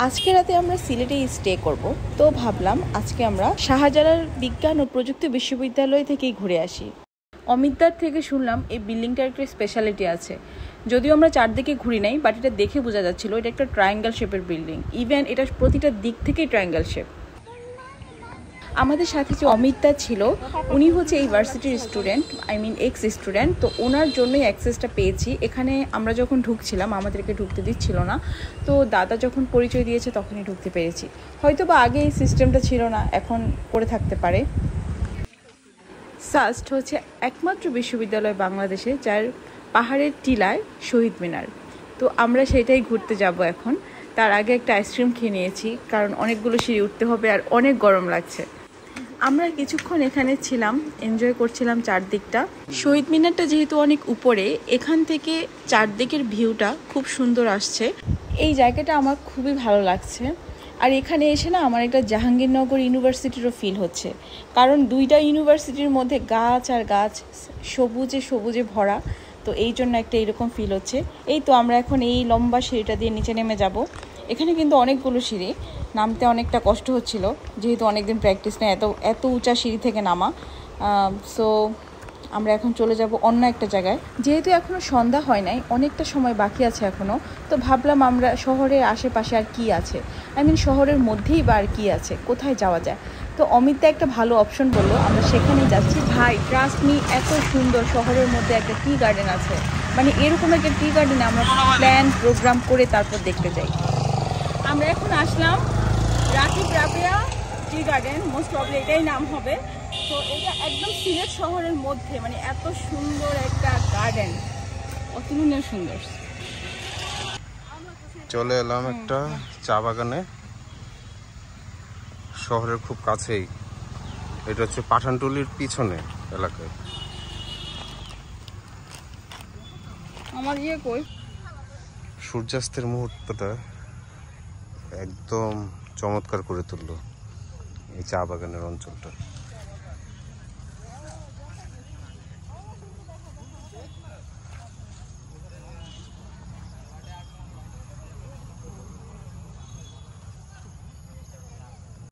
আজকে রাতে আমরা সিলেটে স্টে করব, তো ভাবলাম আজকে আমরা শাহজালাল বিজ্ঞান ও প্রযুক্তি বিশ্ববিদ্যালয় থেকেই ঘুরে আসি। অমিতদার থেকে শুনলাম এই বিল্ডিংটার একটা স্পেশালিটি আছে। যদিও আমরা চারদিকে ঘুরি নাই, বাট এটা দেখে বোঝা যাচ্ছিল এটা একটা ট্রায়াঙ্গেল শেপের বিল্ডিং। ইভেন এটা প্রতিটা দিক থেকেই ট্রায়াঙ্গেল শেপ। আমাদের সাথে যে অমিতদা ছিল, উনি হচ্ছে এই ভার্সিটির স্টুডেন্ট, এক্স স্টুডেন্ট। তো ওনার জন্যই অ্যাক্সেসটা পেয়েছি। এখানে আমরা যখন ঢুকছিলাম আমাদেরকে ঢুকতে দিচ্ছিল না, তো দাদা যখন পরিচয় দিয়েছে তখনই ঢুকতে পেরেছি। হয়তো বা আগে এই সিস্টেমটা ছিল না, এখন করে থাকতে পারে। সাস্ট হচ্ছে একমাত্র বিশ্ববিদ্যালয় বাংলাদেশে যার পাহাড়ের টিলায় শহীদ মিনার। তো আমরা সেটাই ঘুরতে যাব এখন। তার আগে একটা আইসক্রিম খেয়ে নিয়েছি, কারণ অনেকগুলো সিঁড়ি উঠতে হবে আর অনেক গরম লাগছে। আমরা কিছুক্ষণ এখানে ছিলাম, এনজয় করছিলাম চারদিকটা। শহীদ মিনারটা যেহেতু অনেক উপরে, এখান থেকে চারদিকের ভিউটা খুব সুন্দর আসছে। এই জায়গাটা আমার খুবই ভালো লাগছে। আর এখানে এসে না আমার একটা জাহাঙ্গীরনগর ইউনিভার্সিটিরও ফিল হচ্ছে, কারণ দুইটা ইউনিভার্সিটির মধ্যে গাছ আর গাছ, সবুজে সবুজে ভরা। তো এই জন্য একটা এরকম ফিল হচ্ছে। এই তো আমরা এখন এই লম্বা সিঁড়িটা দিয়ে নিচে নেমে যাব। এখানে কিন্তু অনেকগুলো সিঁড়ি, নামতে অনেকটা কষ্ট হচ্ছিল, যেহেতু অনেকদিন প্র্যাকটিস নেই এত উঁচা সিঁড়ি থেকে নামা। সো আমরা এখন চলে যাব অন্য একটা জায়গায়। যেহেতু এখনও সন্ধ্যা হয় নাই, অনেকটা সময় বাকি আছে এখনও, তো ভাবলাম আমরা শহরের আশেপাশে আর কি আছে, শহরের মধ্যেই বা আর কি আছে, কোথায় যাওয়া যায়। তো অমিতদা একটা ভালো অপশন বললো, আমরা সেখানেই যাচ্ছি। ভাই ট্রাস্ট মি, এত সুন্দর শহরের মধ্যে একটা টি গার্ডেন আছে। এরকম একটা টি গার্ডেনে আমরা প্ল্যান প্রোগ্রাম করে তারপর দেখতে যাই। আমরা এখন আসলাম Rakib Rabeya tea garden, most probably এটাই নাম হবে। তো এটা একদম সিলেট শহরের মধ্যে, এত সুন্দর একটা গার্ডেন, অতুলনীয় সুন্দর। চলে এলাম একটা চা বাগানে, শহরের খুব কাছেই। এটা হচ্ছে পাঠানটুলির পিছনে এলাকায়। আমার কই সূর্যাস্তের মুহূর্তটা একদম চমৎকার করে তুললো এই চা বাগানের অঞ্চলটা।